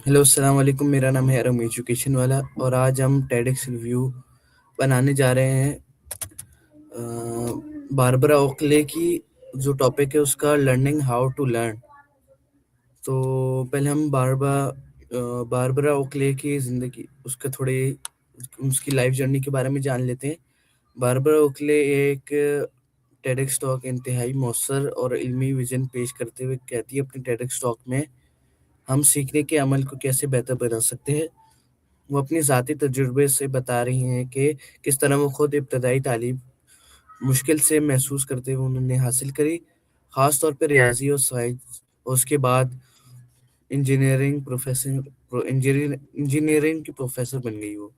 Hello, अस्सलाम वालेकुम। मेरा नाम है अरम एजुकेशन वाला और आज हम टेडेक्स रिव्यू बनाने जा रहे हैं। बारबरा ओकले की जो टॉपिक है उसका लर्निंग हाउ टू लर्न। तो पहले हम बारबरा ओकले की ज़िंदगी उसके थोड़े उसकी लाइफ जर्नी के बारे में जान लेते हैं। बारबरा ओकले एक टेडेक्स टॉक इंतहाई मौसर और इल्मी विजन पेश करते हुए कहती है अपनी टेडेक्स टॉक में, हम सीखने के अमल को कैसे बेहतर बना सकते हैं। वो अपनी ज़ाती तजुर्बे से बता रही हैं कि किस तरह वो खुद इब्तदाई तालीम मुश्किल से महसूस करते हुए उन्होंने हासिल करी, ख़ास तौर पे रियाज़ी और साइंस। और उसके बाद इंजीनियरिंग की प्रोफ़ेसर बन गई वो।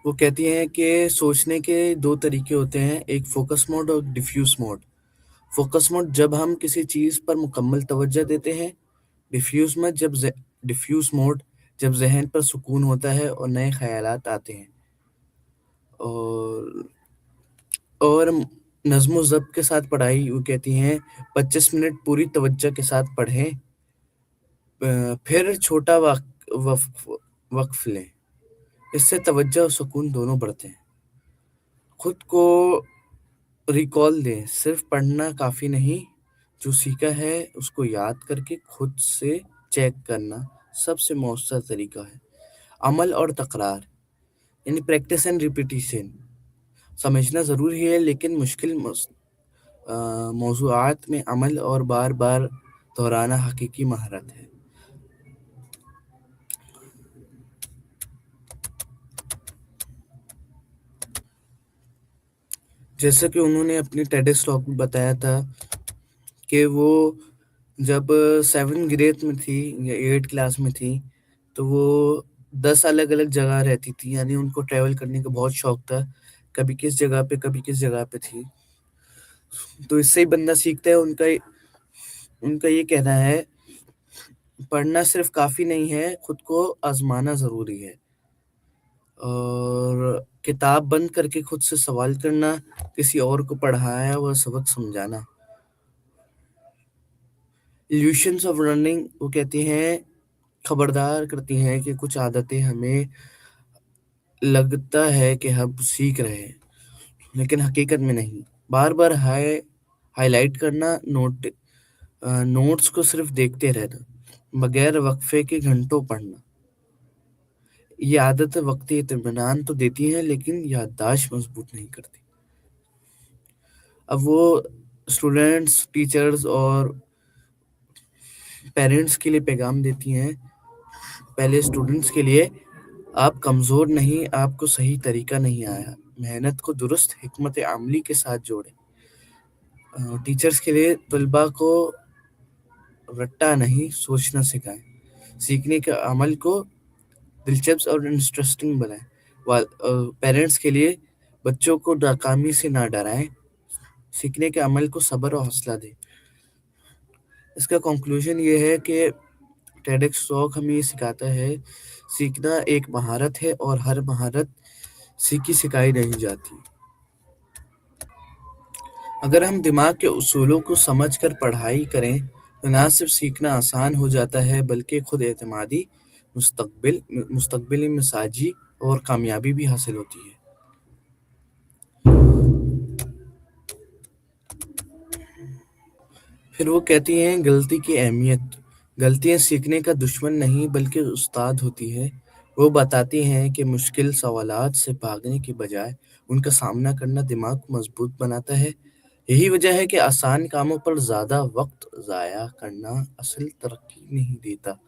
वो कहती हैं कि सोचने के 2 तरीके होते हैं, एक फ़ोकस मोड और डिफ्यूज़ मोड। फ़ोकस मोड जब हम किसी चीज़ पर मुकम्मल तवज्जो देते हैं, डिफ्यूज़ में जब ज़ डिफ्यूज़ मोड जब ज़हन पर सुकून होता है और नए ख़यालात आते हैं। और और नज़्म ज़ब्त के साथ पढ़ाई, वो कहती हैं 25 मिनट पूरी तवज्जो के साथ पढ़ें, फिर छोटा वक़्फ़ लें। इससे तवज्जो और सुकून दोनों बढ़ते हैं। खुद को रिकॉल दें, सिर्फ़ पढ़ना काफ़ी नहीं, जो सीखा है उसको याद करके खुद से चेक करना सबसे मौसर तरीका है। अमल और तकरार यानी प्रैक्टिस एंड रिपिटिशन। समझना ज़रूरी है लेकिन मुश्किल मौज़ूआत में अमल और बार-बार दोहराना हकीकी महारत है। जैसा कि उन्होंने अपनी टेडेक्स टॉक में बताया था कि वो जब 7th ग्रेड में थी या 8th क्लास में थी, तो वो 10 अलग-अलग जगह रहती थी, यानी उनको ट्रैवल करने का बहुत शौक था। कभी किस जगह पे, कभी किस जगह पे थी। तो इससे ही बंदा सीखता है। उनका ये कहना है, पढ़ना सिर्फ काफ़ी नहीं है, खुद को आज़माना ज़रूरी है। और किताब बंद करके खुद से सवाल करना, किसी और को पढ़ाया हुआ सबक समझाना। इल्यूशंस ऑफ लर्निंग, वो कहती हैं, खबरदार करती हैं कि कुछ आदतें हमें लगता है कि हम सीख रहे हैं, लेकिन हकीकत में नहीं। बार-बार हाइलाइट करना, नोट्स को सिर्फ देखते रहना, बगैर वक़्फ़े के घंटों पढ़ना। ये आदतें वक़्ती इत्मीनान तो देती हैं, लेकिन याददाश्त मज़बूत नहीं करती। अब वो स्टूडेंट्स, टीचर्स और पेरेंट्स के लिए पैगाम देती हैं। पहले स्टूडेंट्स के लिए, आप कमज़ोर नहीं, आपको सही तरीका नहीं आया। मेहनत को दुरुस्त हिकमत अमली के साथ जोड़ें। टीचर्स के लिए, तलबा को रट्टा नहीं, सोचना सिखाएँ। सीखने के अमल को दिलचस्प और इंटरेस्टिंग बनाएँ। पेरेंट्स के लिए, बच्चों को नाकामी से ना डराएँ, सीखने के अमल को सब्र और हौसला दें। इसका कंक्लूजन ये है कि टेडेक्स टॉक हमें ये सिखाता है, सीखना एक महारत है और हर महारत सीखी सिखाई नहीं जाती। अगर हम दिमाग के उसूलों को समझकर पढ़ाई करें, तो ना सिर्फ सीखना आसान हो जाता है, बल्कि खुद एतमादी, मुस्तकबिल मिजाजी और कामयाबी भी हासिल होती है। फिर वो कहती हैं, गलती की अहमियत। गलतियाँ सीखने का दुश्मन नहीं बल्कि उस्ताद होती है। वो बताती हैं कि मुश्किल सवालात से भागने के बजाय उनका सामना करना दिमाग को मजबूत बनाता है। यही वजह है कि आसान कामों पर ज़्यादा वक्त ज़ाया करना असल तरक्की नहीं देता।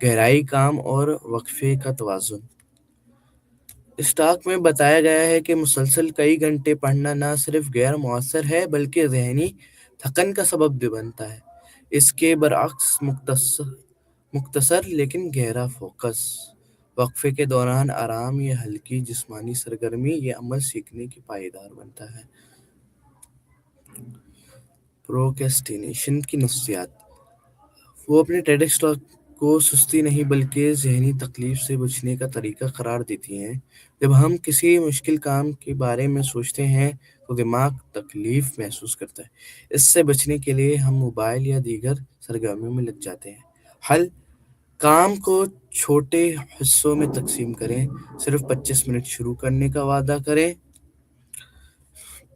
गहराई, काम और वक्फे का तवाज़ुन। इस टॉक में बताया गया है कि मुसलसल कई घंटे पढ़ना ना सिर्फ गैर मौसर है बल्कि ज़हनी थकन का सबब भी बनता है। इसके बरअक्स मुख्तसर लेकिन गहरा फ़ोकस, वक़्फ़े के दौरान आराम या हल्की जिस्मानी सरगर्मी, ये अमल सीखने की पायदार बनता है। प्रोक्रेस्टिनेशन की नफ्सियात। वो अपने टेडेक्स टॉक को सुस्ती नहीं बल्कि ज़हनी तकलीफ से बचने का तरीका करार देती हैं। जब हम किसी मुश्किल काम के बारे में सोचते हैं, تو دماغ تکلیف محسوس کرتا ہے۔ اس سے بچنے کے لیے ہم موبائل یا دیگر سرگرمیوں میں لگ جاتے ہیں۔ حل: کام کو چھوٹے حصوں میں تقسیم کریں، صرف 25 منٹ شروع کرنے کا وعدہ کریں۔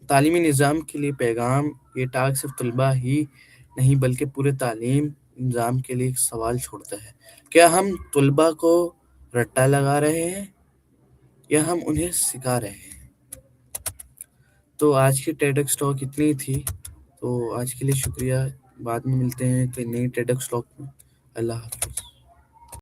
تعلیمی نظام کے لیے پیغام: یہ ٹاک صرف طلباء ہی نہیں بلکہ پورے تعلیم نظام کے لیے ایک سوال چھوڑتا ہے۔ کیا ہم طلباء کو رٹا لگا رہے ہیں یا ہم انہیں سکھا رہے ہیں؟ تو آج کی ٹیڈکس ٹاک اتنی تھی۔ تو آج کے لیے شکریہ، بعد میں ملتے ہیں کہ نئی ٹیڈکس ٹاک میں۔ اللہ حافظ۔